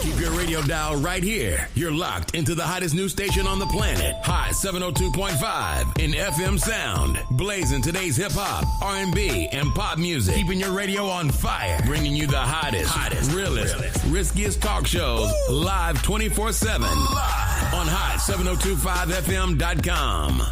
Keep your radio dial right here. You're locked into the hottest news station on the planet. Hot 702.5 in FM sound. Blazing today's hip-hop, R&B, and pop music. Keeping your radio on fire. Bringing you the hottest, realest, riskiest talk shows live 24/7 on hot7025fm.com.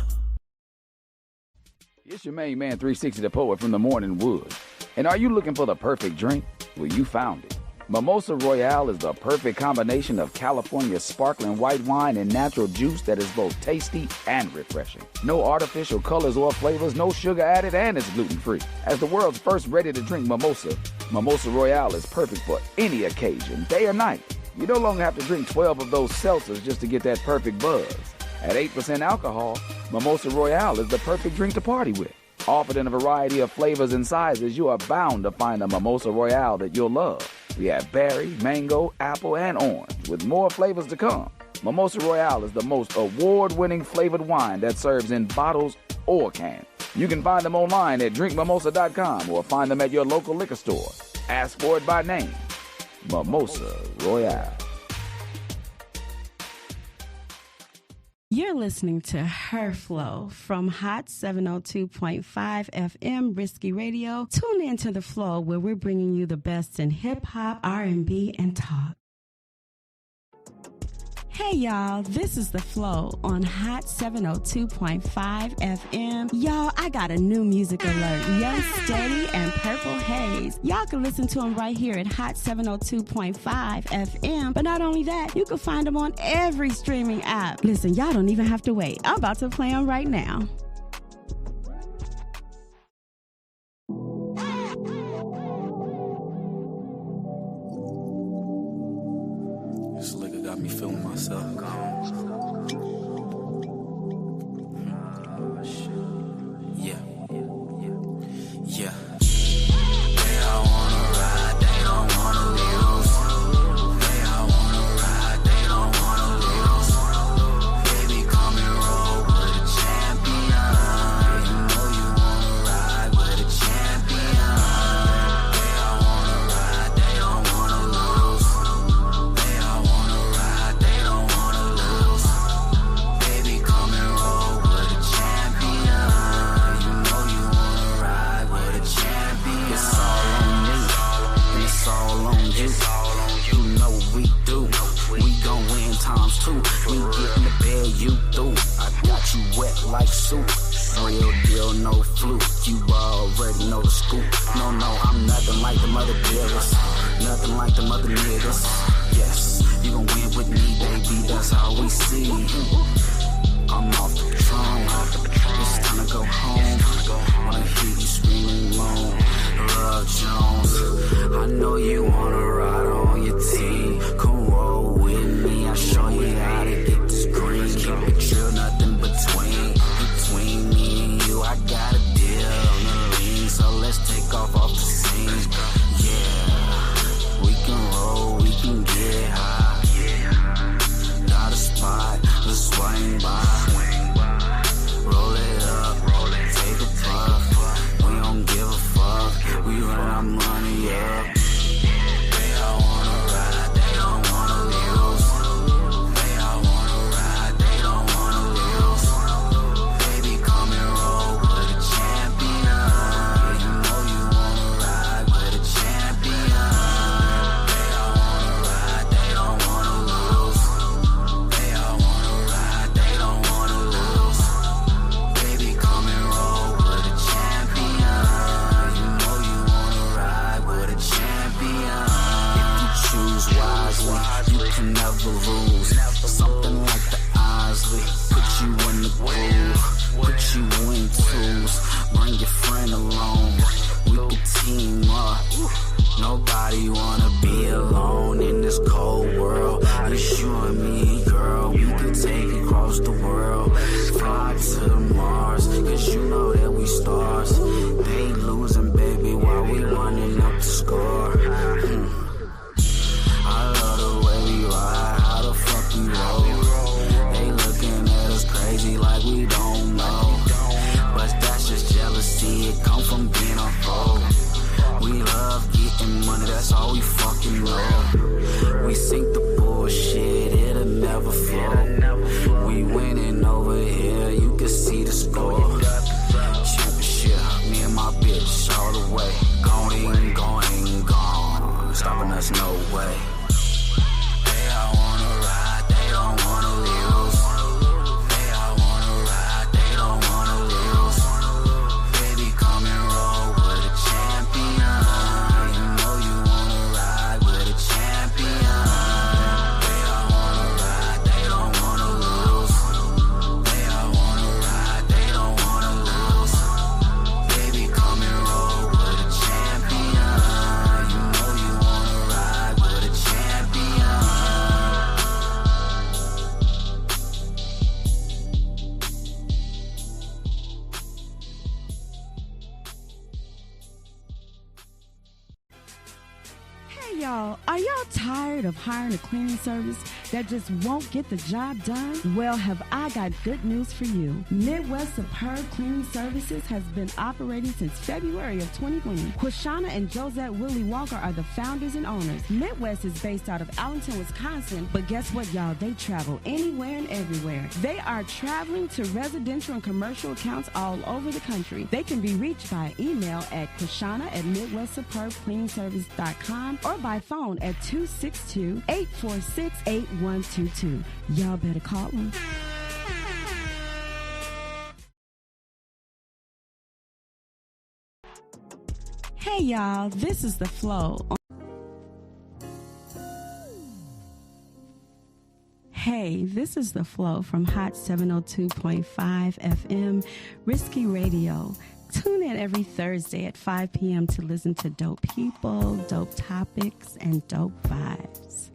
It's your main man, 360 the Poet from the Morning Wood. And are you looking for the perfect drink? Well, you found it. Mimosa Royale is the perfect combination of California sparkling white wine and natural juice that is both tasty and refreshing. No artificial colors or flavors, no sugar added, and it's gluten-free. As the world's first ready-to-drink mimosa, Mimosa Royale is perfect for any occasion, day or night. You no longer have to drink 12 of those seltzers just to get that perfect buzz. At 8% alcohol, Mimosa Royale is the perfect drink to party with. Offered in a variety of flavors and sizes, you are bound to find a Mimosa Royale that you'll love. We have berry, mango, apple, and orange, with more flavors to come. Mimosa Royale is the most award-winning flavored wine that serves in bottles or cans. You can find them online at drinkmimosa.com or find them at your local liquor store. Ask for it by name. Mimosa Royale. You're listening to Her Flow from Hot 702.5 FM Risky Radio. Tune in to The Flow, where we're bringing you the best in hip-hop, R&B, and talk. Hey, y'all, this is The Flow on Hot 702.5 FM. Y'all, I got a new music alert. Young Steady and Purple Haze. Y'all can listen to them right here at Hot 702.5 FM. But not only that, you can find them on every streaming app. Listen, y'all don't even have to wait. I'm about to play them right now. This liquor got me feeling myself. Yeah. They all wanna ride, they don't wanna lose. They all wanna ride, they don't wanna lose. Baby, come and roll with a champion. You know you wanna ride with a champion. They all wanna ride, they don't wanna lose. They all wanna ride, they don't wanna lose. Baby, come and roll with a champion. You know you wanna ride with a champion. It's all on me, and it's all on you. You know what we do. We gon' win times two. We get in the bed, you through. I got you wet like soup. Real deal, no fluke. You already know the scoop. No, I'm nothing like the mother dealers. Nothing like the mother niggas. Yes, you gon' win with me, baby. That's how we see. I'm off the Patron. It's time to go home. Wanna hear you screaming alone. Love Jones. I know you wanna ride on your team. Come roll with me. I'll show you how to get this green. Keep it chill, nothing between me and you. I got a deal on the lean, so let's take off the scene. Yeah, we can roll, we can get high. Got a spot, let's swing by. Roll it up, take a puff. We don't give a fuck, we run our money up. They all wanna ride, they don't wanna lose. They all wanna ride, they don't wanna lose. Baby, come and roll with a champion. You know you wanna ride with a champion. They all wanna ride, they don't wanna lose. They all wanna ride, they don't wanna lose. Baby, come and roll with a champion. You know you wanna ride with a champion. If you choose wisely, you can never lose. Something like the Isley, put you in the groove, put you in twos. Bring your friend along, we can team up. Nobody wanna be alone in this cold world. It's you and me, girl. We can take it across the world. Fly to Mars, cause you know that we stars. They losing, baby, while we running up the score. I love the way we ride, how the fuck we roll. They looking at us crazy like we don't know. But that's just jealousy, it come from being on hold. We love getting money, that's all we fucking know. sink the bullshit, it'll never flow. We winning over here, you can see the score. Championship, me and my bitch all the way. Gone. Stopping us, no way. They all wanna ride, they don't wanna lose. They all wanna ride, they don't wanna lose. Baby, come and roll with a champion. You know you wanna ride with a champion. They all wanna ride, they don't wanna lose. They all wanna ride, they don't wanna lose. Baby, come and roll with a champion. You know you wanna ride with a champion. Hey y'all, are y'all tired of hiring a cleaning service that just won't get the job done? Well, have I got good news for you. Midwest Superb Cleaning Services has been operating since February of 2020. Quishana and Josette Willie Walker are the founders and owners. Midwest is based out of Allenton, Wisconsin, but guess what, y'all? They travel anywhere and everywhere. They are traveling to residential and commercial accounts all over the country. They can be reached by email at Quishana@MidwestSuperbCleaningService.com or by phone at 262-846-8122. Y'all better call them. Hey y'all, this is The Flow. Hey, this is The Flow from Hot 702.5 FM, Risky Radio. Tune in every Thursday at 5 p.m. to listen to dope people, dope topics, and dope vibes.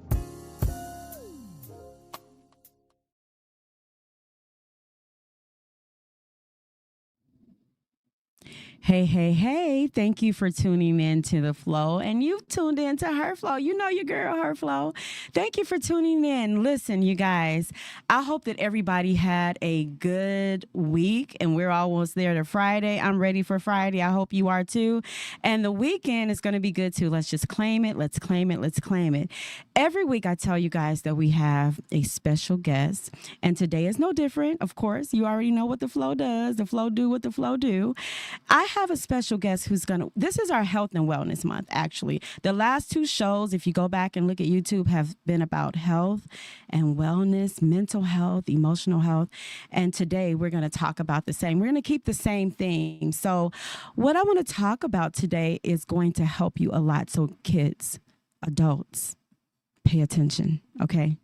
Hey, thank you for tuning in to The Flow, and you've tuned in to Her Flow. You know your girl, Her Flow. Thank you for tuning in. Listen, you guys, I hope that everybody had a good week, and we're almost there to Friday. I'm ready for Friday. I hope you are too, and the weekend is going to be good too. Let's just claim it. Let's claim it. Let's claim it. Every week I tell you guys that we have a special guest, and today is no different. Of course, you already know what The Flow does. The Flow do what The Flow do. I have a special guest who's this is our health and wellness month, actually. The last two shows, if you go back and look at YouTube, have been about health and wellness, mental health, emotional health. And today we're going to talk about the same. We're going to keep the same theme. So what I want to talk about today is going to help you a lot. So kids, adults, pay attention, okay?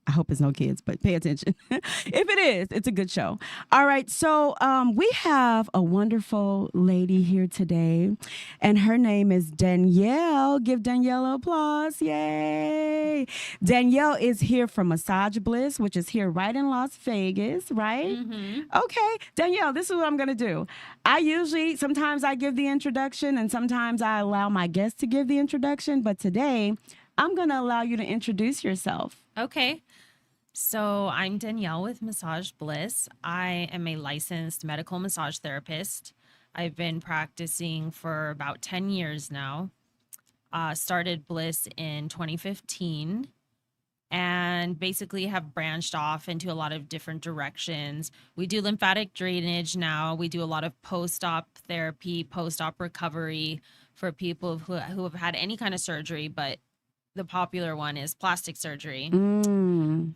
I hope it's no kids, but pay attention. If it is, it's a good show. All right, so we have a wonderful lady here today, and her name is Danielle. Give Danielle an applause. Yay. Danielle is here from Massage Bliss, which is here right in Las Vegas, right? Mm-hmm. Okay, Danielle, this is what I'm going to do. Sometimes I give the introduction, and sometimes I allow my guests to give the introduction, but today I'm going to allow you to introduce yourself. Okay. So I'm Danielle with Massage Bliss. I am a licensed medical massage therapist. I've been practicing for about 10 years now. Started Bliss in 2015 and basically have branched off into a lot of different directions. We do lymphatic drainage now. We do a lot of post-op therapy, post-op recovery for people who have had any kind of surgery, but the popular one is plastic surgery, tummy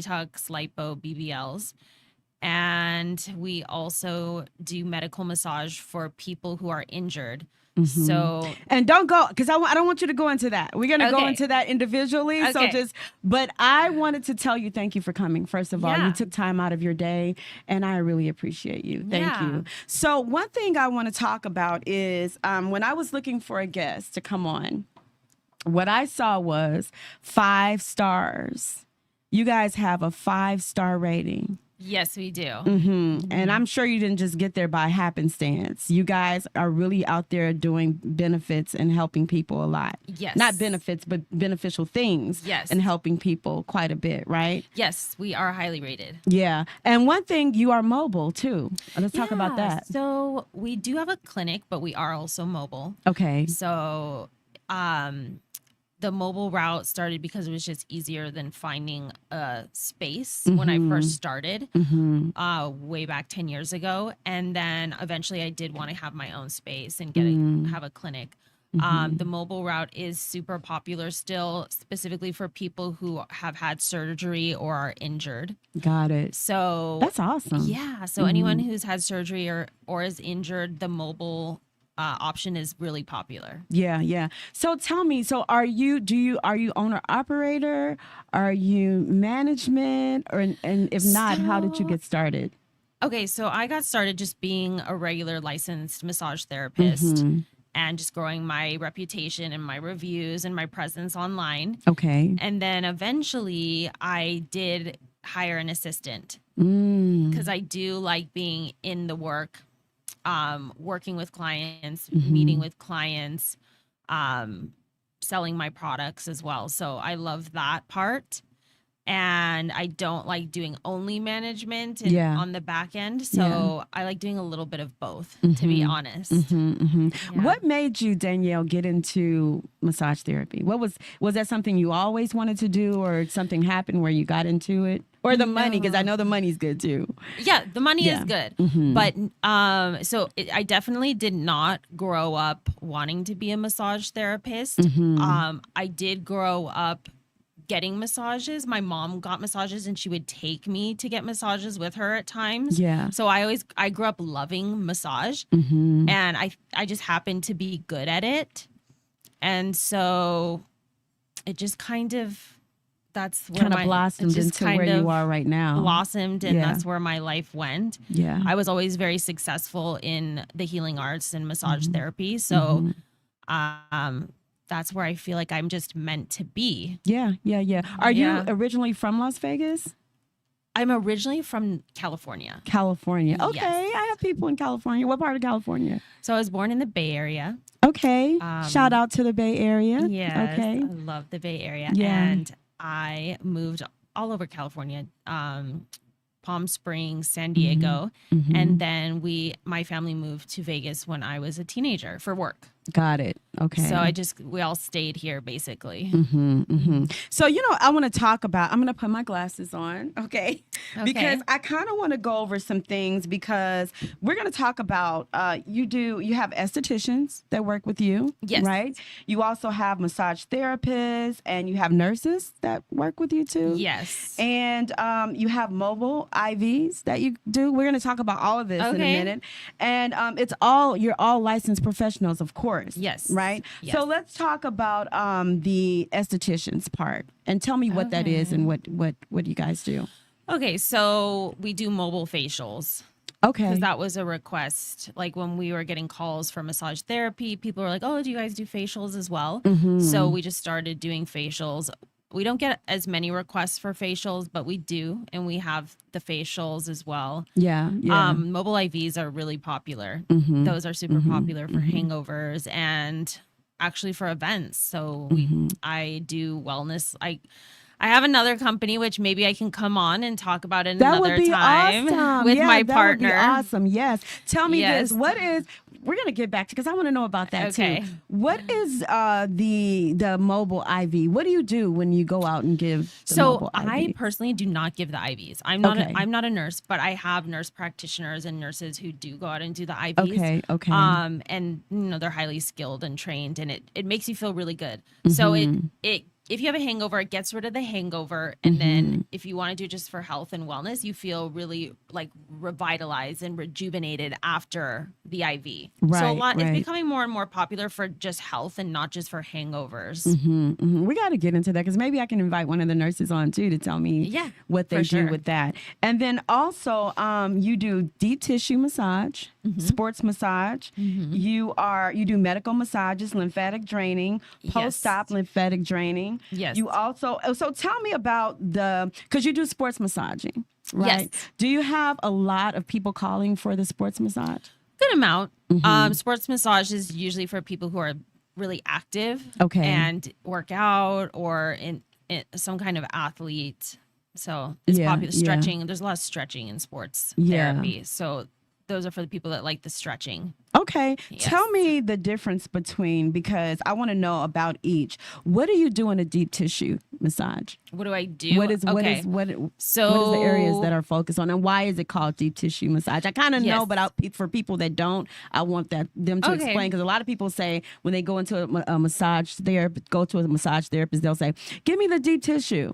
tucks, lipo, BBLs. And we also do medical massage for people who are injured. Mm-hmm. So, and don't go, because I don't want you to go into that. We're going to go into that individually. Okay. But I wanted to tell you, thank you for coming. First of all, you took time out of your day, and I really appreciate you. Thank you. So one thing I want to talk about is when I was looking for a guest to come on, what I saw was 5 stars. You guys have a 5-star rating. Yes, we do. Mm-hmm. And I'm sure you didn't just get there by happenstance. You guys are really out there doing benefits and helping people a lot. Yes. Not benefits, but beneficial things. Yes. And helping people quite a bit, right? Yes, we are highly rated. Yeah. And one thing, you are mobile too. Let's talk about that. So we do have a clinic, but we are also mobile. Okay. So the mobile route started because it was just easier than finding a space when I first started, way back 10 years ago. And then eventually I did want to have my own space and have a clinic. The mobile route is super popular still, specifically for people who have had surgery or are injured. Got it. So That's awesome. yeah. So anyone who's had surgery or is injured, the mobile option is really popular. Yeah. So tell me, so are you owner operator? Are you management? And if not, how did you get started? Okay, so I got started just being a regular licensed massage therapist and just growing my reputation and my reviews and my presence online. Okay. And then eventually I did hire an assistant because I do like being in the work, working with clients, meeting with clients, selling my products as well. So I love that part. And I don't like doing only management on the back end. So I like doing a little bit of both, to be honest. Yeah. What made you, Danielle, get into massage therapy? Was that something you always wanted to do, or something happened where you got into it? Or the money, because I know the money's good too. Yeah, the money is good. But I definitely did not grow up wanting to be a massage therapist. I did grow up getting massages. My mom got massages and she would take me to get massages with her at times. Yeah. So I grew up loving massage and I just happened to be good at it. And so it just that's where kind of blossomed into where you are right now. Blossomed, and that's where my life went. Yeah. I was always very successful in the healing arts and massage therapy. So that's where I feel like I'm just meant to be. Yeah. Are you originally from Las Vegas? I'm originally from California. California. Okay. Yes. I have people in California. What part of California? So I was born in the Bay Area. Okay. Shout out to the Bay Area. Yes. Okay. I love the Bay Area. Yeah. And I moved all over California, Palm Springs, San Diego. And then my family moved to Vegas when I was a teenager for work. Got it. Okay. So we all stayed here basically. So, I want to talk about, I'm going to put my glasses on, okay? Because I kind of want to go over some things, because we're going to talk about, you have estheticians that work with you, yes, right? You also have massage therapists, and you have nurses that work with you too. Yes. And you have mobile IVs that you do. We're going to talk about all of this in a minute. And you're all licensed professionals, of course. Yes. Right? Yes. So let's talk about the estheticians part, and tell me what that is and what you guys do. Okay, so we do mobile facials. Okay. Because that was a request. Like when we were getting calls for massage therapy, people were like, oh, do you guys do facials as well? So we just started doing facials. We don't get as many requests for facials, but we do, and we have the facials as well. Yeah. Mobile IVs are really popular. Those are super popular for hangovers and actually for events. So I do wellness. I have another company, which maybe I can come on and talk about it another time awesome. with my partner. That would be awesome. Yes. Tell me this. We're going to get back to, because I want to know about that too. What is the mobile IV? What do you do when you go out and give the mobile IV? I personally do not give the IVs. I'm not a nurse, but I have nurse practitioners and nurses who do go out and do the IVs. Okay. And they're highly skilled and trained, and it makes you feel really good. So if you have a hangover, it gets rid of the hangover. And then if you want to do it just for health and wellness, you feel really like revitalized and rejuvenated after the IV. Right, it's becoming more and more popular for just health and not just for hangovers. We got to get into that, because maybe I can invite one of the nurses on too to tell me what they do with that. And then also you do deep tissue massage, sports massage. You do medical massages, lymphatic draining, post-op lymphatic draining. Yes. You also, so tell me about because you do sports massaging, right? Yes. Do you have a lot of people calling for the sports massage? Good amount. Sports massage is usually for people who are really active and work out, or in some kind of athlete. So it's popular. Stretching. There's a lot of stretching in sports therapy. So those are for the people that like the stretching. Okay. Yes. Tell me the difference between, because I want to know about each. What do you do in a deep tissue massage? What do I do? What is So what is the areas that are focused on, and why is it called deep tissue massage? I kind of know, Yes. but for people that don't, I want them to explain, because a lot of people say when they go into a massage therapist, they'll say, "Give me the deep tissue."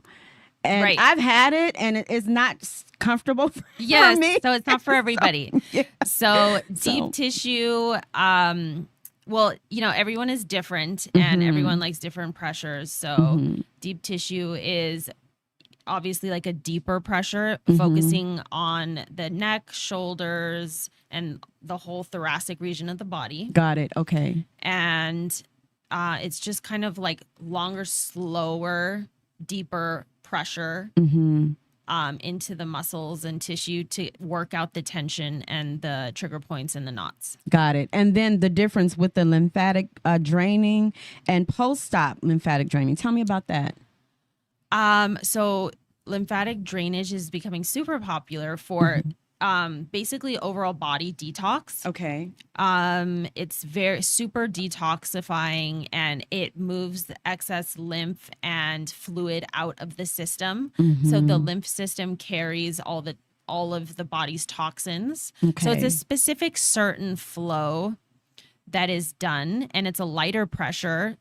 And Right. I've had it, and it's not comfortable for Yes, me. so it's not for everybody. yeah. So deep So- tissue, well, everyone is different and everyone likes different pressures. So deep tissue is obviously like a deeper pressure, focusing on the neck, shoulders, and the whole thoracic region of the body. Got it. Okay. And it's just kind of like longer, slower, deeper pressure into the muscles and tissue to work out the tension and the trigger points and the knots. Got it. And then the difference with the lymphatic draining and post-op lymphatic draining. Tell me about that. So lymphatic drainage is becoming super popular for basically overall body detox. Okay. It's very super detoxifying, and it moves the excess lymph and fluid out of the system. So the lymph system carries all of the body's toxins. So it's Okay. a specific certain flow that is done, and it's a lighter pressure.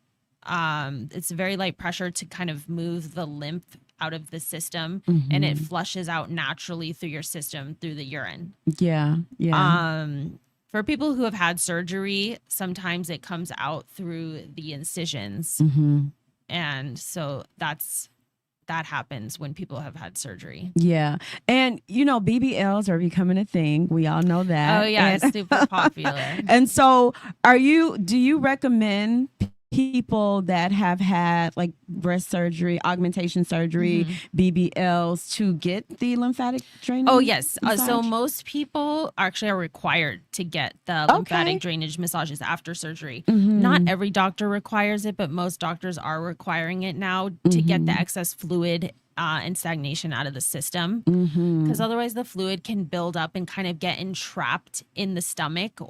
It's a very light pressure to kind of move the lymph out of the system, and it flushes out naturally through your system through the urine. Yeah. Yeah. For people who have had surgery, sometimes it comes out through the incisions. And so that happens when people have had surgery. Yeah. And, BBLs are becoming a thing. We all know that. Oh yeah, And, it's super popular. and so do you recommend people that have had like breast surgery, augmentation surgery, BBLs to get the lymphatic drainage? Oh yes. So massage? most people actually are required to get the lymphatic drainage massages after surgery. Not every doctor requires it, but most doctors are requiring it now to get the excess fluid and stagnation out of the system, because otherwise the fluid can build up and kind of get entrapped in the stomach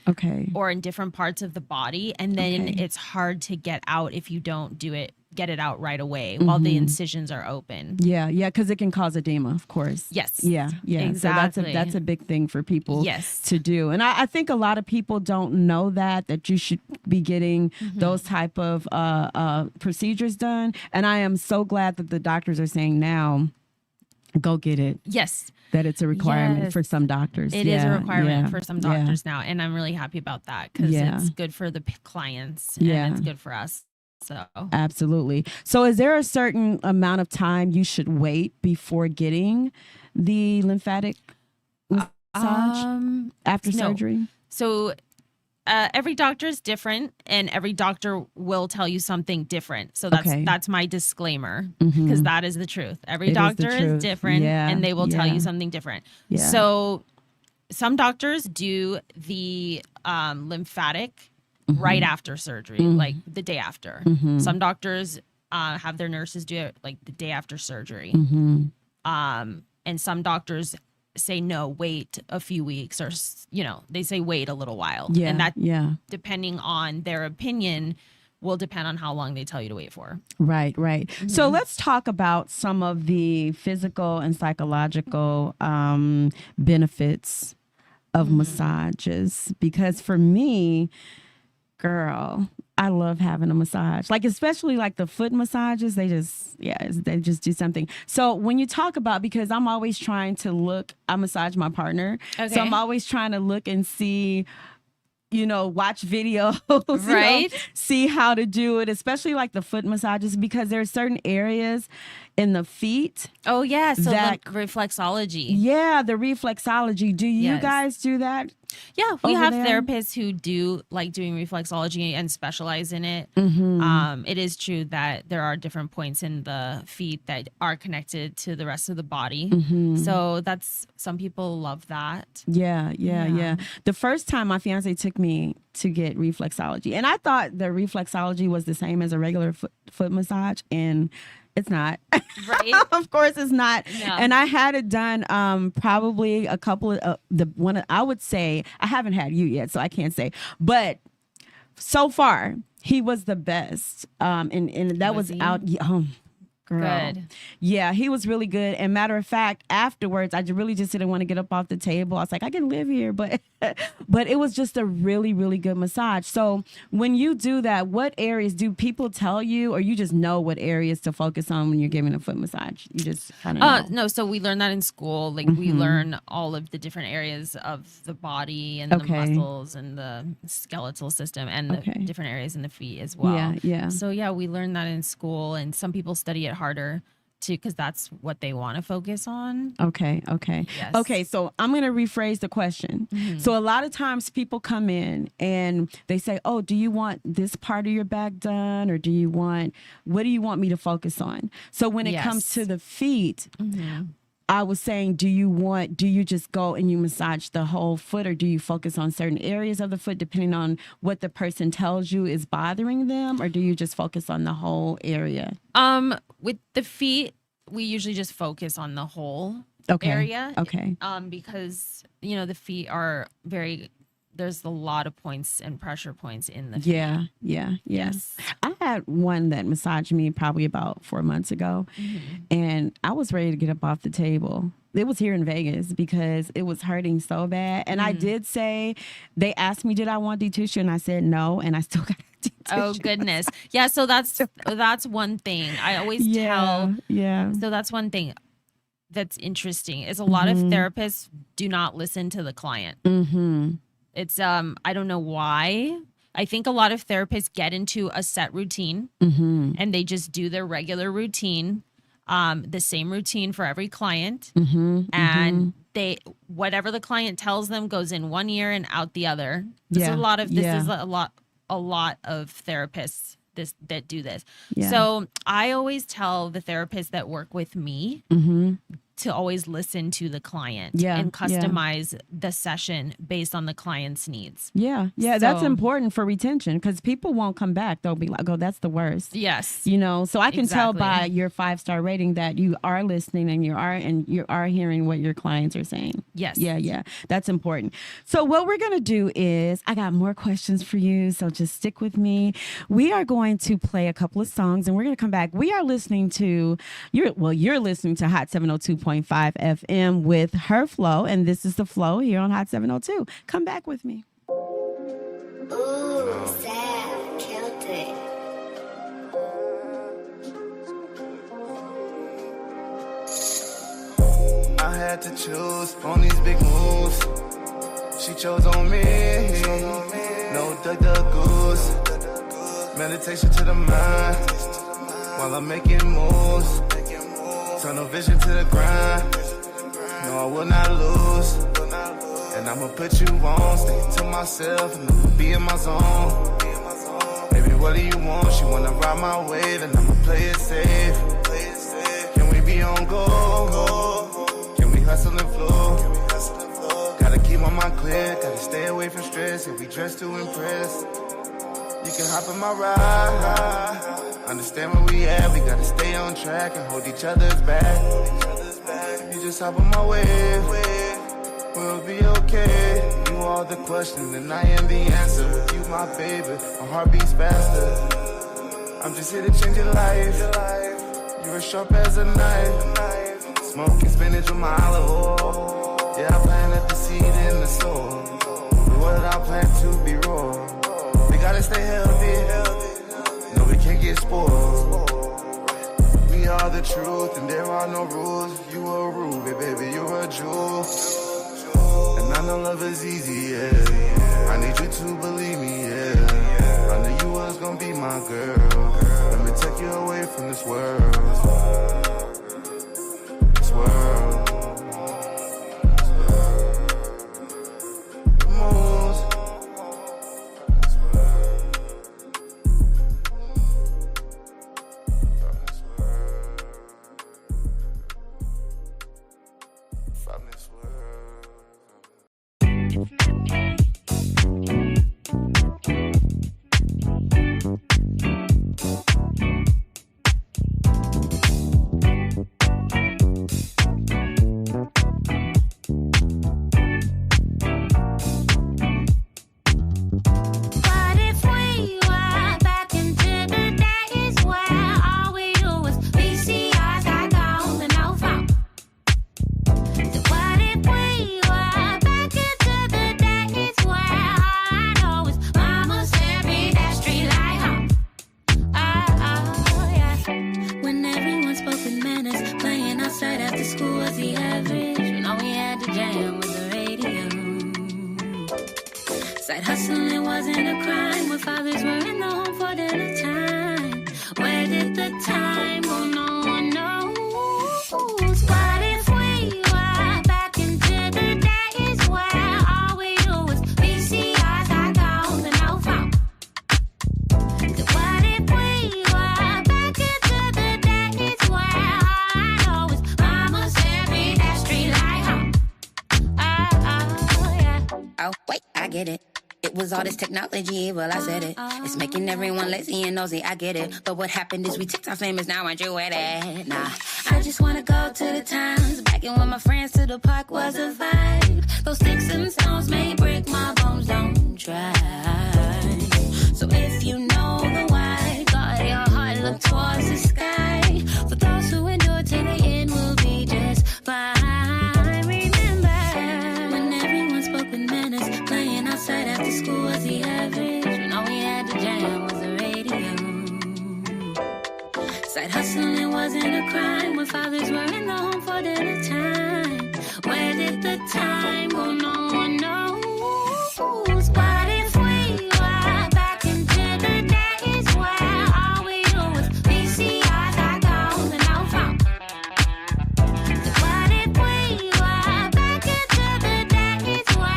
Okay. or in different parts of the body, and then Okay. it's hard to get out if you don't get it out right away while the incisions are open. Yeah, because it can cause edema, of course. Yes. Yeah. Exactly. So that's a big thing for people Yes. to do. And I think a lot of people don't know that you should be getting those type of procedures done. And I am so glad that the doctors are saying now, go get it. Yes. That it's a requirement Yes. for some doctors. It is a requirement yeah, for some yeah. doctors now, and I'm really happy about that because Yeah. it's good for the clients Yeah. and it's good for us. So Absolutely. So is there a certain amount of time you should wait before getting the lymphatic massage after no. surgery? So every doctor is different, and every doctor will tell you something different. So Okay. that's my disclaimer, because that is the truth. Every It is the doctor is truth. different, Yeah, and they will tell yeah. you something different. Yeah. So some doctors do the lymphatic right after surgery, like the day after. Some doctors have their nurses do it like the day after surgery. And some doctors say no, wait a few weeks, or they say wait a little while. Yeah. And that, yeah. depending on their opinion, will depend on how long they tell you to wait for. Right. So let's talk about some of the physical and psychological benefits of massages, because for me, girl, I love having a massage. Like, especially like the foot massages, they just do something. So when you talk about, because I'm always trying to I massage my partner. Okay. So I'm always trying to look and see, watch videos, Right. see how to do it, especially like the foot massages, because there are certain areas in the feet. Oh yeah, so That- reflexology. Yeah, the reflexology. Do you Yes. guys do that? Yeah, we over have there? therapists who do like doing reflexology and specialize in it. It is true that there are different points in the feet that are connected to the rest of the body. So some people love that. Yeah. Yeah. The first time my fiance took me to get reflexology, and I thought the reflexology was the same as a regular foot massage, and It's not. Right? Of course it's not. No. And I had it done probably a couple of I would say, I haven't had you yet, so I can't say. But so far, he was the best. And that was he? out. Girl. Good. Yeah, he was really good. And matter of fact, afterwards, I really just didn't want to get up off the table. I was like, I can live here, but it was just a really, really good massage. So when you do that, what areas do people tell you, or you just know what areas to focus on when you're giving a foot massage? You just kind of know. No, so we learn that in school. Like we learn all of the different areas of the body and the muscles and the skeletal system and the different areas in the feet as well. Yeah, yeah. So yeah, we learn that in school, and some people study it harder too because that's what they want to focus on. Okay. Yes. Okay, so I'm going to rephrase the question. So a lot of times people come in and they say, oh, do you want this part of your back done, or what do you want me to focus on? So when it comes to the feet, I was saying, do you just go and you massage the whole foot, or do you focus on certain areas of the foot depending on what the person tells you is bothering them, or do you just focus on the whole area? With the feet, we usually just focus on the whole area. Okay. Because, the feet are there's a lot of points and pressure points in the feet. Yeah. Yes. I had one that massaged me probably about 4 months ago, and I was ready to get up off the table. It was here in Vegas because it was hurting so bad. And I did say, they asked me, did I want deep tissue? And I said no, and I still got deep tissue. Oh, goodness. Yeah, so that's one thing. I always tell. Yeah. So that's one thing that's interesting is a lot of therapists do not listen to the client. It's I don't know why. I think a lot of therapists get into a set routine and they just do their regular routine, the same routine for every client, and they whatever the client tells them goes in one ear and out the other. This is a lot of therapists that do this. Yeah. So I always tell the therapists that work with me to always listen to the client and customize the session based on the client's needs. Yeah, that's important for retention because people won't come back. They'll be like, oh, that's the worst. Yes. So I can tell by your 5-star rating that you are listening and you are hearing what your clients are saying. Yes. Yeah. That's important. So what we're going to do is, I got more questions for you, so just stick with me. We are going to play a couple of songs and we're going to come back. We are listening to, you're listening to Hot 702.5 FM with Her Flow, and this is The Flow here on Hot 702. Come back with me. Ooh, sad, killed it. I had to choose on these big moves. She chose on me. No duck goose. Meditation to the mind while I'm making moves. Tunnel vision to the grind. No, I will not lose. And I'ma put you on, stick to myself, and I'ma be in my zone. Baby, what do you want? She wanna ride my wave, and I'ma play it safe. Can we be on go? Can we hustle and flow? Gotta keep my mind clear, gotta stay away from stress. If we dress to impress, you can hop in my ride. Understand where we at, we gotta stay on track and hold each other's back. You just hop on my wave, we'll be okay. You are the question and I am the answer. With you, my baby, my heart beats faster. I'm just here to change your life. You're as sharp as a knife. Smoking spinach with my olive oil. Yeah, I planted the seed in the soil. The world I plant to be raw. We gotta stay healthy. No, we can't get spoiled. We are the truth and there are no rules. You a ruby, baby, you're a jewel. And I know love is easy, yeah. I need you to believe me, yeah. I knew you was gonna be my girl. Let me take you away from this world. This world. Side hustling wasn't a crime when fathers were in the home for dinner time. Where did the time go? No one knows. What if we were back into the days where all we do was VCRs, iPhones, and no phone? What if we were back into the days where all I know is mama sent me that street light home? Oh, yeah. Oh, wait, I get it. It was all this technology, well, I said it. It's making everyone lazy and nosy, I get it. But what happened is we TikTok famous, now aren't you with it? Nah, I just wanna go to the times. Back in when my friends to the park was a vibe. Those sticks and stones may break my bones, don't try. So if you know the why, got your heart look towards the sky. For those who endure to the end will be just fine. Outside after school was the average. When all we had to jam was the radio. Side hustling wasn't a crime when fathers were in the home for dinner time. Where did the time go? No one knows. What if we were back into the days where all we do was VCRs, iPhones, and no phone? What if we were back into the days where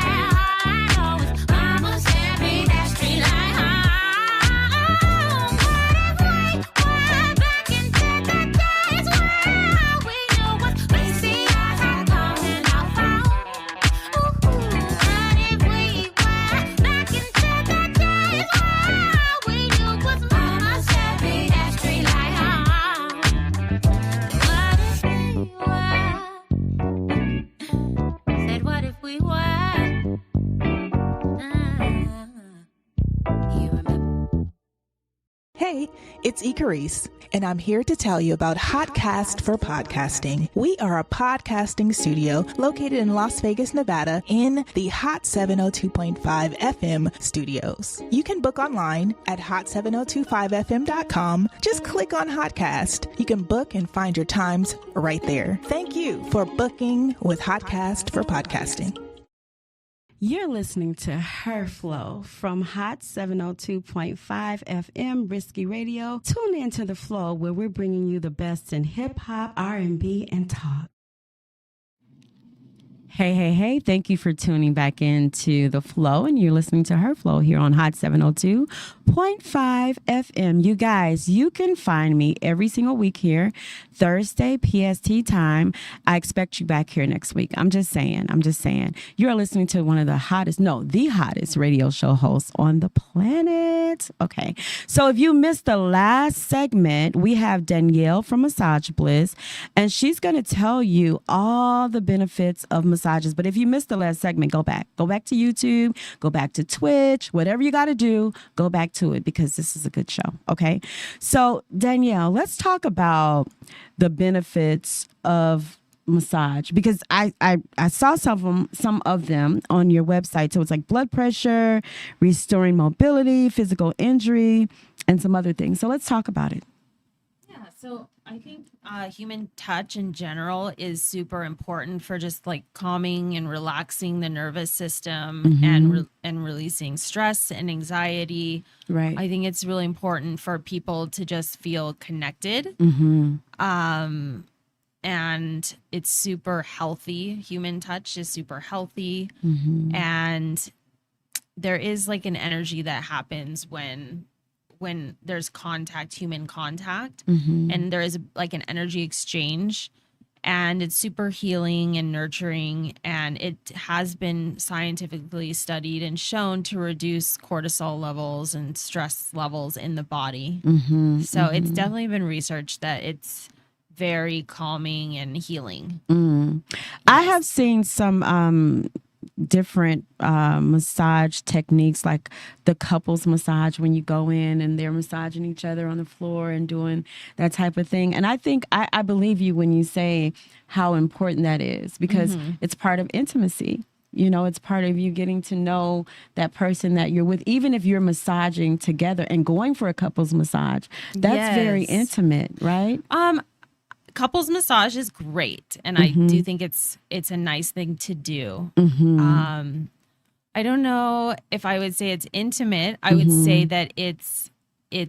Hey, it's Icarice, and I'm here to tell you about Hotcast for Podcasting. We are a podcasting studio located in Las Vegas, Nevada, in the Hot 702.5 FM studios. You can book online at hot7025fm.com. Just click on Hotcast. You can book and find your times right there. Thank you for booking with Hotcast for Podcasting. You're listening to Her Flow from Hot 702.5 FM Risky Radio. Tune in to The Flow, where we're bringing you the best in hip-hop, R&B, and talk. Hey. Thank you for tuning back into The Flow, and you're listening to Her Flow here on Hot 702.5 FM. You guys, you can find me every single week here, Thursday, PST time. I expect you back here next week. I'm just saying. You're listening to one of the hottest radio show hosts on the planet. Okay. So if you missed the last segment, we have Danielle from Massage Bliss, and she's going to tell you all the benefits of massages. But if you missed the last segment, go back to YouTube, go back to Twitch, whatever you got to do, go back to it, because this is a good show. Okay. So Danielle, let's talk about the benefits of massage, because I saw some of them on your website. So it's like blood pressure, restoring mobility, physical injury, and some other things. So let's talk about it. Yeah. So I think human touch in general is super important for just like calming and relaxing the nervous system and releasing stress and anxiety. Right. I think it's really important for people to just feel connected. And it's super healthy. Human touch is super healthy. And there is like an energy that happens when there's human contact, and there is like an energy exchange, and it's super healing and nurturing, and it has been scientifically studied and shown to reduce cortisol levels and stress levels in the body. So it's definitely been researched that it's very calming and healing. I have seen some different massage techniques, like the couples massage, when you go in and they're massaging each other on the floor and doing that type of thing. And I think I believe you when you say how important that is, because it's part of intimacy. You know, it's part of you getting to know that person that you're with, even if you're massaging together and going for a couples massage. That's very intimate, right? Couples massage is great, and I do think it's a nice thing to do. I don't know if I would say it's intimate. I would say that it's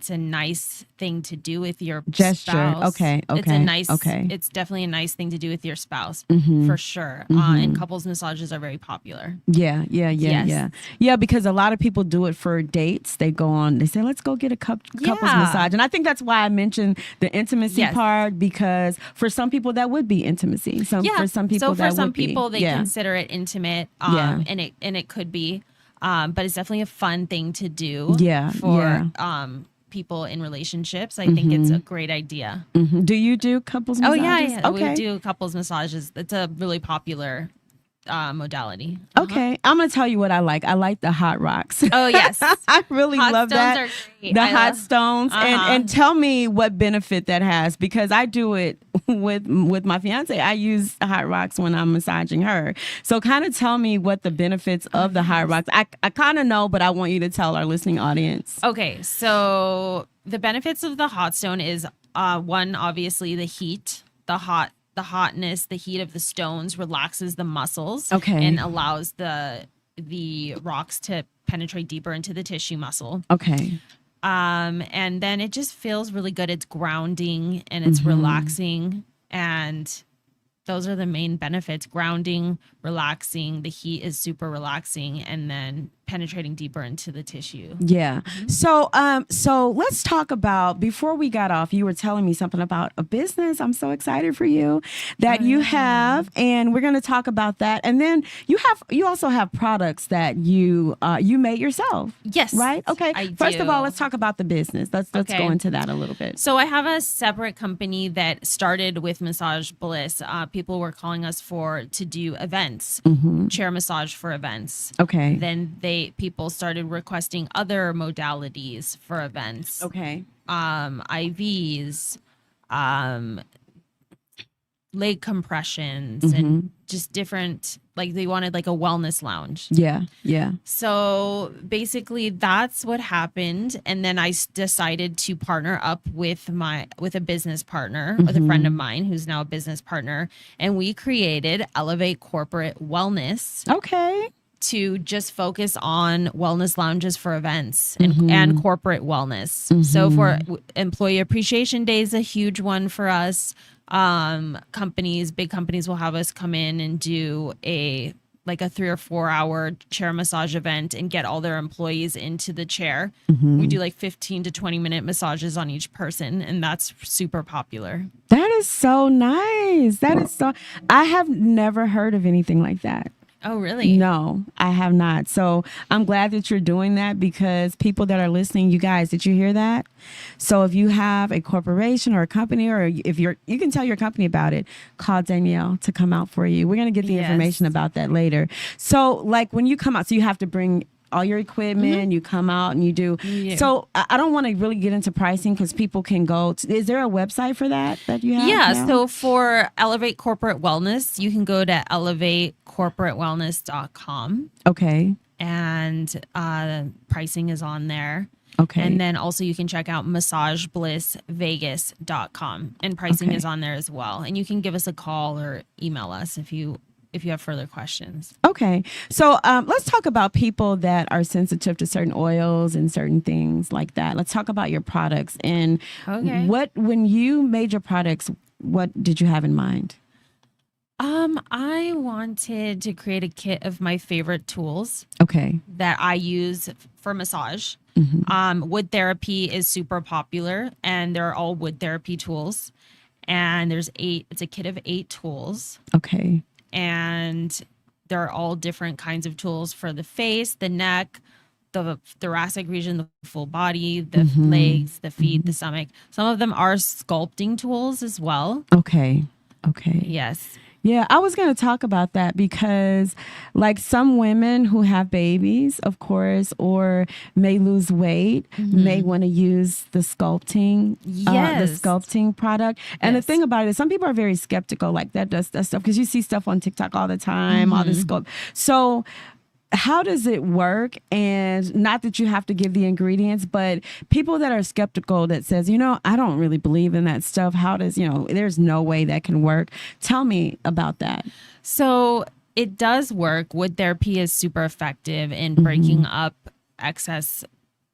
a nice thing to do with your gesture. spouse. Okay. It's definitely a nice thing to do with your spouse for sure. And couples massages are very popular. Yeah. Yes. Yeah, because a lot of people do it for dates. They say, let's go get a couples massage. And I think that's why I mentioned the intimacy part, because for some people that would be intimacy. For some people they consider it intimate. And it could be. But it's definitely a fun thing to do for people in relationships. I think it's a great idea. Do you do couples massages? Oh, yeah. Okay. We do couples massages. It's a really popular modality. Okay. I'm going to tell you what I like. I like the hot rocks. Oh, yes. I really hot love stones that. Are great. The hot stones. And tell me what benefit that has, because I do it with my fiance. I use hot rocks when I'm massaging her. So kind of tell me what the benefits of the hot rocks. I kind of know, but I want you to tell our listening audience. Okay. So the benefits of the hot stone is one, obviously the heat, the hotness, the heat of the stones relaxes the muscles and allows the rocks to penetrate deeper into the tissue muscle. Okay. And then it just feels really good. It's grounding and it's relaxing, and those are the main benefits: grounding, relaxing. The heat is super relaxing, and then penetrating deeper into the tissue. Yeah. So let's talk about, before we got off, you were telling me something about a business. I'm so excited for you that you have, and we're going to talk about that. And then you also have products that you made yourself. Yes. Right? Okay. First of do. all, let's talk about the business. Let's go into that a little bit. So I have a separate company that started with Massage Bliss. People were calling us to do events, chair massage for events. Okay. Then people started requesting other modalities for events. Okay. IVs, leg compressions, and just different, like they wanted like a wellness lounge. Yeah. Yeah. So basically that's what happened. And then I decided to partner up with a business partner, with a friend of mine who's now a business partner. And we created Elevate Corporate Wellness. Okay. To just focus on wellness lounges for events and corporate wellness. So for Employee Appreciation Day is a huge one for us. Big companies will have us come in and do a 3 or 4 hour chair massage event and get all their employees into the chair. We do like 15 to 20 minute massages on each person, and that's super popular. That is so nice. I have never heard of anything like that. Oh, really? No, I have not. So I'm glad that you're doing that, because people that are listening, you guys, did you hear that? So if you have a corporation or a company, or if you can tell your company about it, call Danielle to come out for you. We're going to get the information about that later. So like when you come out, so you have to bring all your equipment, you come out and you do. Yeah. So I don't want to really get into pricing, because people can go is there a website for that you have? Yeah. Now? So for Elevate Corporate Wellness, you can go to elevatecorporatewellness.com. Okay. And pricing is on there. Okay. And then also you can check out massageblissvegas.com, and pricing is on there as well. And you can give us a call or email us if you have further questions. Okay. So let's talk about people that are sensitive to certain oils and certain things like that. Let's talk about your products. And when you made your products, what did you have in mind? I wanted to create a kit of my favorite tools. Okay. That I use for massage. Wood therapy is super popular, and they're all wood therapy tools. And it's a kit of 8 tools. Okay. And they're all different kinds of tools for the face, the neck, the thoracic region, the full body, the legs, the feet, the stomach. Some of them are sculpting tools as well. Okay. Yes. Yeah, I was going to talk about that, because like some women who have babies, of course, or may lose weight, may want to use the sculpting product. And the thing about it is some people are very skeptical, like that stuff, because you see stuff on TikTok all the time, all this sculpt. So how does it work? And not that you have to give the ingredients, but people that are skeptical that says, I don't really believe in that stuff. How does, there's no way that can work. Tell me about that. So it does work. Wood therapy is super effective in breaking up excess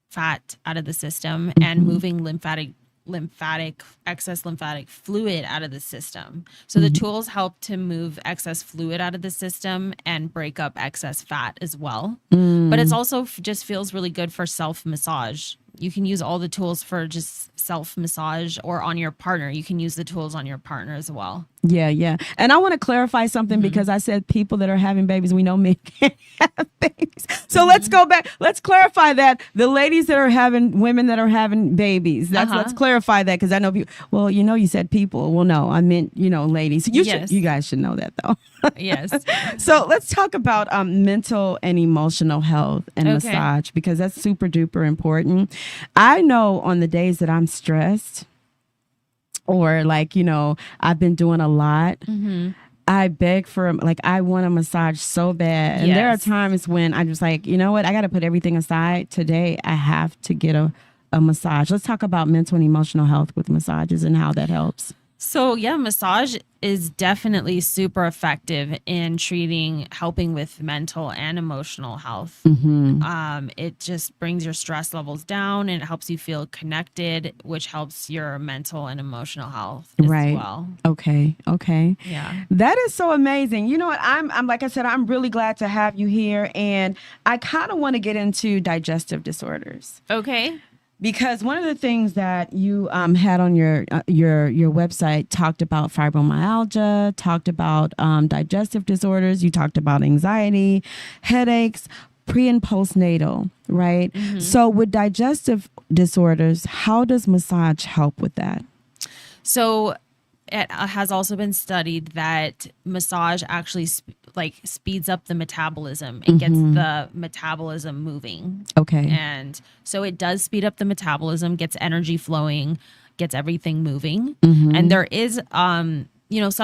fat out of the system and moving excess lymphatic fluid out of the system. So the tools help to move excess fluid out of the system and break up excess fat as well. But it's also just feels really good for self-massage. You can use all the tools for just self-massage or on your partner. You can use the tools on your partner as well. Yeah, yeah. And I want to clarify something because I said people that are having babies, we know men can't have babies. So let's go back. Let's clarify that. The ladies that are having, women that are having babies, let's clarify that because I know people, well, you said people. Well, no, I meant, ladies. You guys should know that though. Yes. So let's talk about mental and emotional health and massage because that's super duper important. I know on the days that I'm stressed or I've been doing a lot, I beg for, I want a massage so bad. And there are times when I'm just like, you know what? I got to put everything aside. Today, I have to get a massage. Let's talk about mental and emotional health with massages and how that helps. So yeah, massage is definitely super effective in helping with mental and emotional health. It just brings your stress levels down and it helps you feel connected, which helps your mental and emotional health as well. Okay. Yeah. That is so amazing. You know what? I'm like I said, I'm really glad to have you here. And I kind of want to get into digestive disorders. Okay. Because one of the things that you had on your website talked about fibromyalgia, talked about digestive disorders, you talked about anxiety, headaches, pre and postnatal, right? So with digestive disorders, how does massage help with that? So it has also been studied that massage actually speeds up the metabolism and gets the metabolism moving. Okay. And so it does speed up the metabolism, gets energy flowing, gets everything moving. And there is, some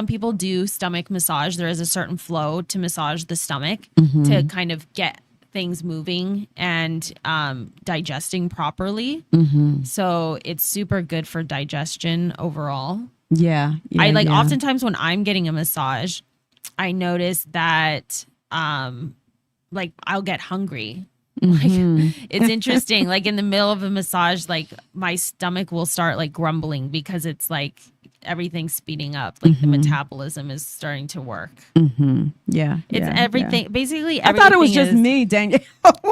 people do stomach massage. There is a certain flow to massage the stomach to kind of get things moving and digesting properly. So it's super good for digestion overall. Yeah. Oftentimes when I'm getting a massage, I notice that I'll get hungry. It's interesting. In the middle of a massage, my stomach will start grumbling because it's everything's speeding up. The metabolism is starting to work. Yeah. It's everything. Basically, I thought it was just me, Danielle.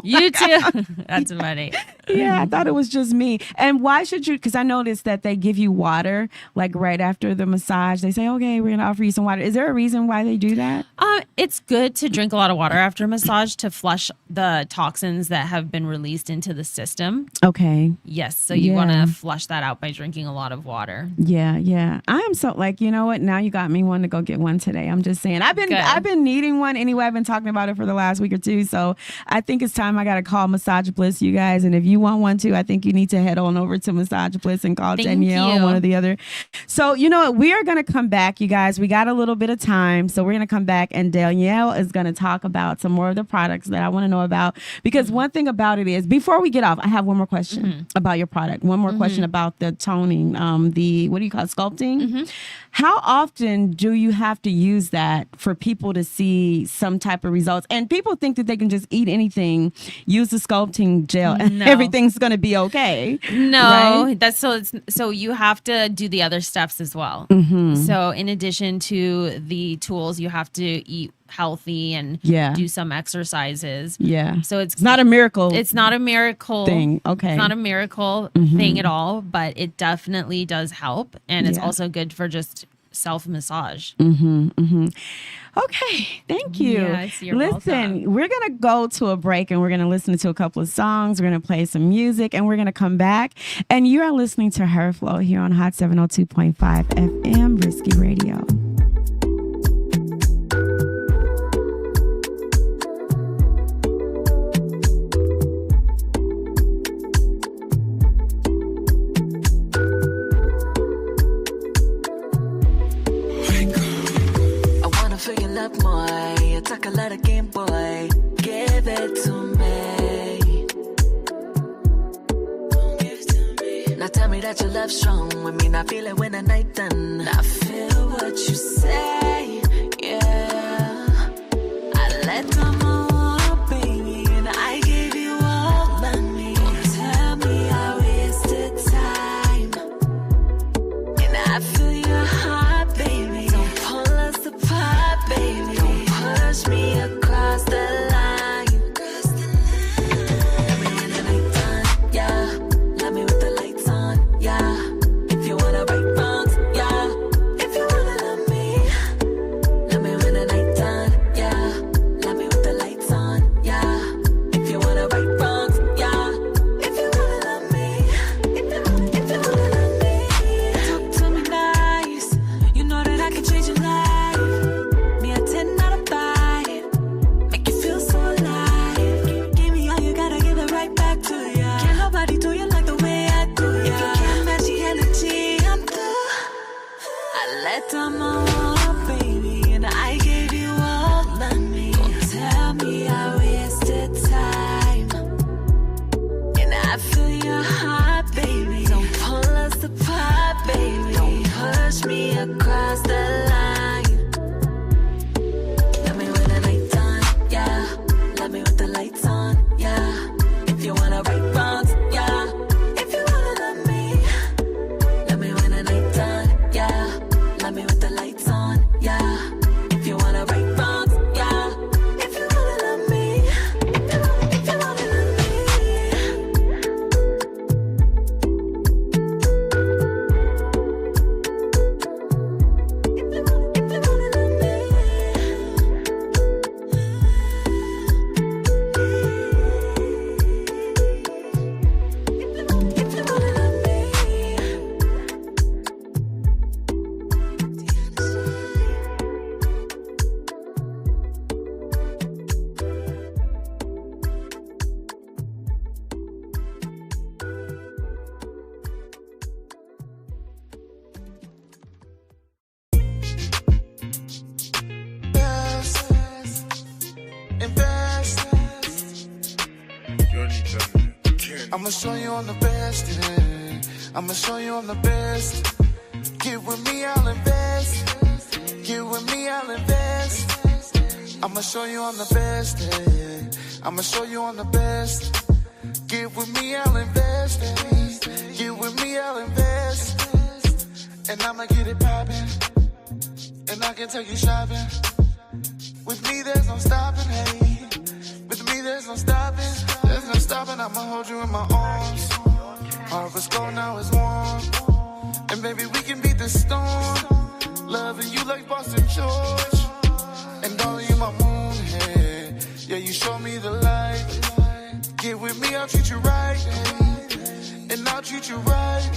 You too. That's funny. Yeah, I thought it was just me. And why should you? Because I noticed that they give you water right after the massage. They say, okay, we're going to offer you some water. Is there a reason why they do that? It's good to drink a lot of water after a massage to flush the toxins that have been released into the system. Okay. Yes. So you want to flush that out by drinking a lot of water. Yeah. I am so you know what? Now you got me wanting to go get one today. I'm just saying. I've been needing one anyway. I've been talking about it for the last week or two. So I think it's time I got to call Massage Bliss, you guys. And if you want one too, I think you need to head on over to Massage Bliss and call Danielle, one or the other. So you know what? We are going to come back, you guys. We got a little bit of time. So we're going to come back and Danielle is going to talk about some more of the products that I want to know about. Because one thing about it is, before we get off, I have one more question about your product. One more question about the toning, what do you call it, sculpting? How often do you have to use that for people to see some type of results? And people think that they can just eat anything, use the sculpting gel, and everything's going to be okay. No, right? that's so you have to do the other steps as well. So in addition to the tools, you have to eat healthy and do some exercises. Yeah. So it's not a miracle. It's not a miracle thing. Okay. It's not a miracle thing at all, but it definitely does help. And it's also good for just self-massage. Okay, thank you. Yes, you're Listen, welcome. We're going to go to a break and we're going to listen to a couple of songs. We're going to play some music and we're going to come back. And you are listening to Her Flow here on Hot 702.5 FM Risky Radio. Talk a lot of Game Boy, give it to me. Now tell me that your love's strong with me. Now feel it when the night done. I feel what you say, yeah. let down my wall, baby, and I gave you all of me. Don't tell me I wasted time, and I feel your heart, baby. Don't pull us apart, baby. Don't push me across the line. Let me with the lights on, yeah. Let me with the lights on, yeah. If you wanna right wrongs, yeah. If you wanna love me, let me with the lights on, yeah. Let me with the lights on, yeah. If you wanna right wrongs, yeah. If you wanna love me, if you wanna love I'ma show you I'm the best, yeah. I'ma show you I'm the best. Get with me, I'll invest. Get with me, I'll invest. I'ma show you I'm the best, yeah. I'ma show you I'm the best. Get with me, I'll invest. Get with me, I'll invest. And I'ma get it poppin'. And I can take you shopping. With me, there's no stopping, hey. With me, there's no stopping. There's no stopping, I'ma hold you in my arms. Heart was cold, now it's warm. And baby, we can beat the storm. Loving you like Boston George. And darling, you my moon, hey. Yeah, you show me the light. Get with me, I'll treat you right, hey. And I'll treat you right.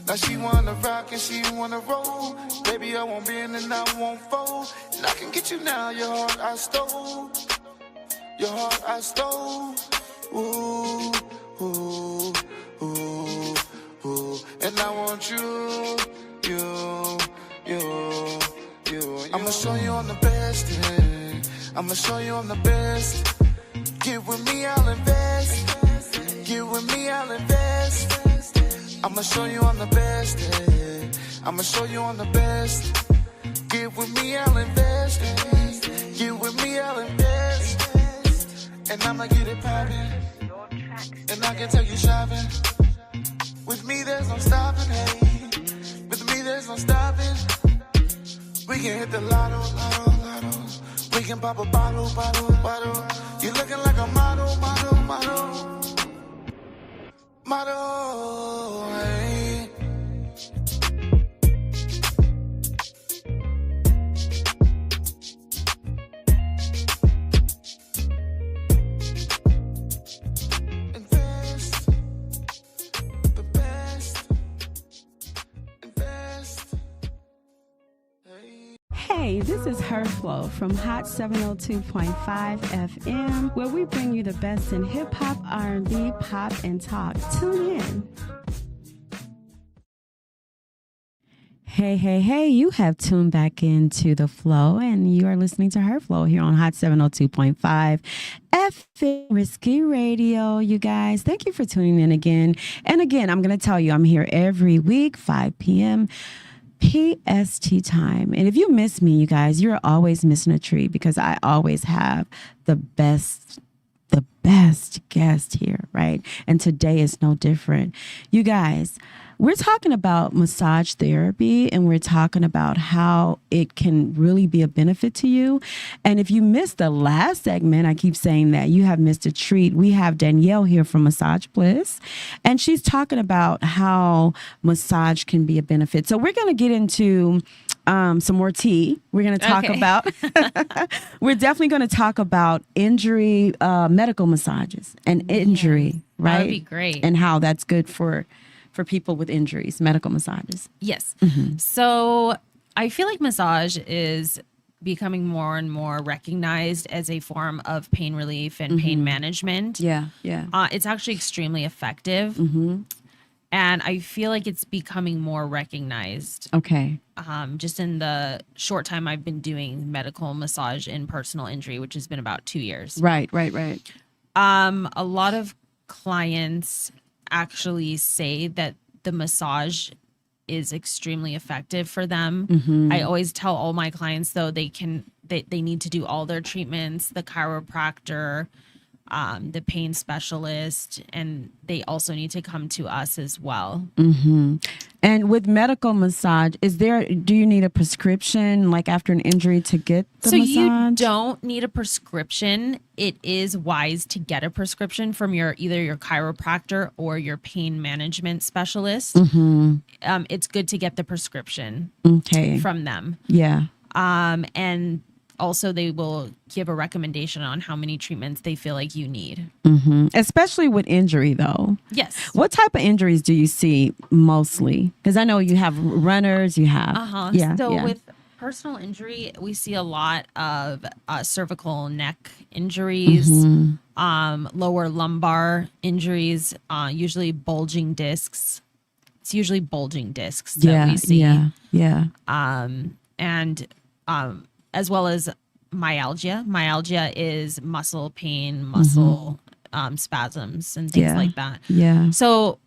Now she wanna rock and she wanna roll. Baby, I won't bend and I won't fold. And I can get you now, your heart I stole. Your heart I stole. Ooh, ooh, ooh, ooh. And I want you. I'ma show you I'm the best, yeah. I'ma show you I'm the best. Get with me, I'll invest. Get with me, I'll invest. I'ma show you I'm the best, yeah. I'ma show you I'm the best. Get with me, I'll invest. Get with me, I'll invest. And I'ma get it poppin'. And I can take you shopping. With me, there's no stopping, hey. With me, there's no stopping. We can hit the lotto, lotto, lotto. We can pop a bottle, bottle, bottle. You're looking like a model, model, model. Model, hey. Invest, the best. Invest, hey. Hey, this is Her Flow from Hot 702.5 FM, where we bring you the best in hip hop, R&B, pop, and talk. Tune in. Hey, you have tuned back into The Flow, and you are listening to Her Flow here on Hot 702.5 FM Risky Radio, you guys. Thank you for tuning in again. And again, I'm going to tell you, I'm here every week, 5 p.m. PST time. And if you miss me, you guys, you're always missing a treat because I always have the best guest here, right? And today is no different. You guys, we're talking about massage therapy, and we're talking about how it can really be a benefit to you. And if you missed the last segment, I keep saying that you have missed a treat. We have Danielle here from Massage Bliss, and she's talking about how massage can be a benefit. So we're going to get into some more tea. We're going to talk about, we're definitely going to talk about injury, medical massages and injury, right? That would be great. And how that's good for people with injuries, medical massages. Yes. So I feel like massage is becoming more and more recognized as a form of pain relief and pain management. Yeah. It's actually extremely effective. And I feel like it's becoming more recognized. Okay. Just in the short time I've been doing medical massage in personal injury, which has been about 2 years. Right. A lot of clients actually say that the massage is extremely effective for them. Mm-hmm. I always tell all my clients, though, they need to do all their treatments, the chiropractor, the pain specialist, and they also need to come to us as well. Mm-hmm. And with medical massage, do you need a prescription like after an injury to get the massage? You don't need a prescription. It is wise to get a prescription from either your chiropractor or your pain management specialist. Mm-hmm. It's good to get the prescription from them. Yeah. And also they will give a recommendation on how many treatments they feel like you need. Mm-hmm. Especially with injury, though. Yes. What type of injuries do you see mostly? Because I know you have runners, you have. With personal injury, we see a lot of cervical neck injuries, lower lumbar injuries, usually bulging discs. It's usually bulging discs that we see. As well as myalgia. Myalgia is muscle pain, muscle spasms, and things like that. Yeah. So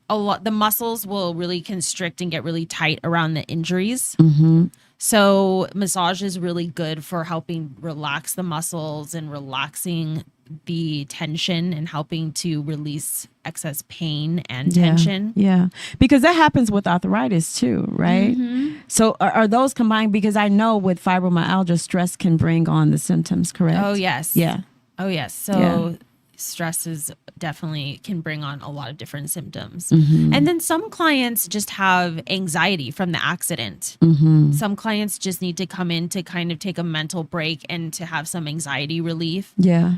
the muscles will really constrict and get really tight around the injuries. Mm-hmm. So massage is really good for helping relax the muscles and relaxing the tension and helping to release excess pain and tension. Yeah. Because that happens with arthritis too, right? Mm-hmm. So are those combined? Because I know with fibromyalgia, stress can bring on the symptoms, correct? Oh, yes. Yeah. Oh, yes. So stress is definitely can bring on a lot of different symptoms. Mm-hmm. And then some clients just have anxiety from the accident. Mm-hmm. Some clients just need to come in to kind of take a mental break and to have some anxiety relief. Yeah.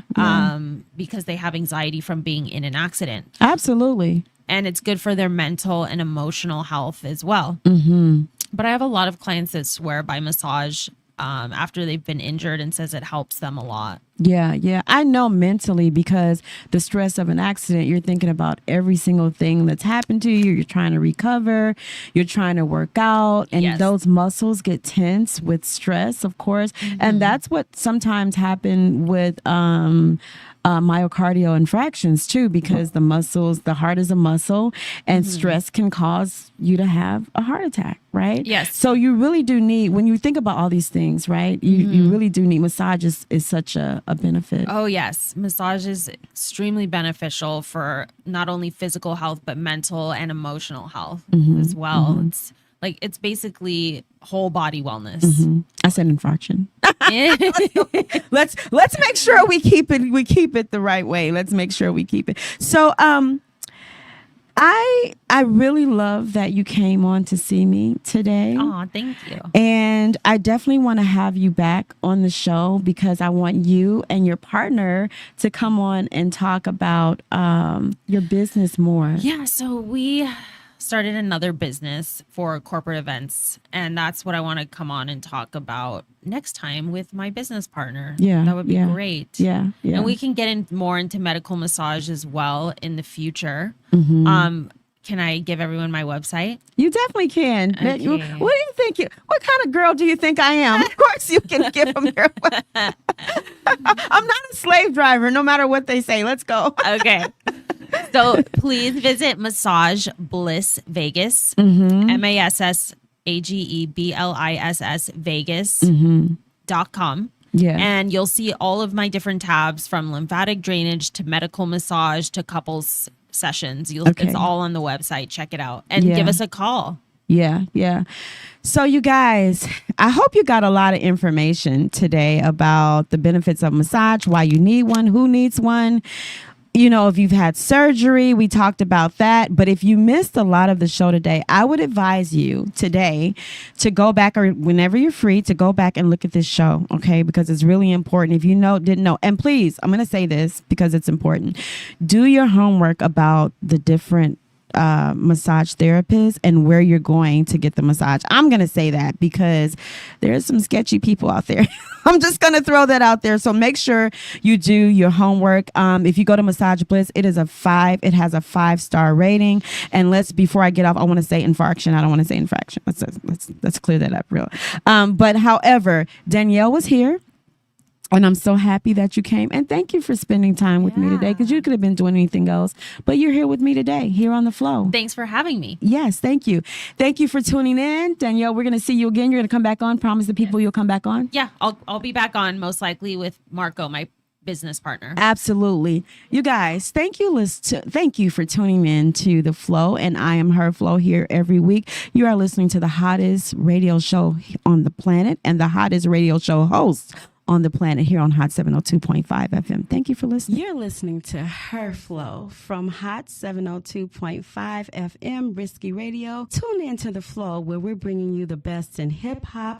Because they have anxiety from being in an accident. Absolutely. And it's good for their mental and emotional health as well. Mm-hmm. But I have a lot of clients that swear by massage after they've been injured and says it helps them a lot. Yeah. I know mentally, because the stress of an accident, you're thinking about every single thing that's happened to you. You're trying to recover. You're trying to work out. And those muscles get tense with stress, of course. Mm-hmm. And that's what sometimes happen with myocardial infarctions too, because the heart is a muscle, and stress can cause you to have a heart attack, right? Yes. So you really do need, when you think about all these things, right, you really do need, massage is such a benefit. Oh, yes. Massage is extremely beneficial for not only physical health, but mental and emotional health as well. It's basically whole body wellness. I said infarction. Let's make sure we keep it the right way. Let's make sure we keep it. So I really love that you came on to see me today. Oh, thank you. And I definitely want to have you back on the show, because I want you and your partner to come on and talk about your business more. Yeah, so we started another business for corporate events, and that's what I want to come on and talk about next time with my business partner. Yeah, that would be great. Yeah. And we can get more into medical massage as well in the future. Can I give everyone my website? You definitely can. Okay. What do you think? What kind of girl do you think I am? Of course you can give them your website. I'm not a slave driver, no matter what they say. Let's go. Okay. So please visit Massage Bliss Vegas, MASSAGEBLISS Vegas.com. Yeah. And you'll see all of my different tabs, from lymphatic drainage to medical massage to couples sessions. It's all on the website. Check it out and give us a call. Yeah. So you guys, I hope you got a lot of information today about the benefits of massage, why you need one, who needs one. You know, if you've had surgery, we talked about that. But if you missed a lot of the show today, I would advise you today to go back, or whenever you're free, to go back and look at this show, okay? Because it's really important. If you didn't know, and please, I'm going to say this because it's important. Do your homework about the different massage therapist and where you're going to get the massage. I'm going to say that because there's some sketchy people out there. I'm just going to throw that out there. So make sure you do your homework. If you go to Massage Bliss, it has a 5-star rating. And before I get off, I want to say infraction. I don't want to say infraction. Let's clear that up real. But however, Danielle was here. And I'm so happy that you came. And thank you for spending time with me today, because you could have been doing anything else. But you're here with me today, here on The Flow. Thanks for having me. Yes, thank you. Thank you for tuning in. Danielle, we're going to see you again. You're going to come back on. Promise the people you'll come back on. Yeah, I'll be back on most likely with Marco, my business partner. Absolutely. You guys, thank you for tuning in to The Flow, and I am her Flow here every week. You are listening to the hottest radio show on the planet and the hottest radio show host on the planet here on Hot 702.5 FM. Thank you for listening. You're listening to Her Flow from Hot 702.5 FM Risky Radio. Tune in to The Flow, where we're bringing you the best in hip hop,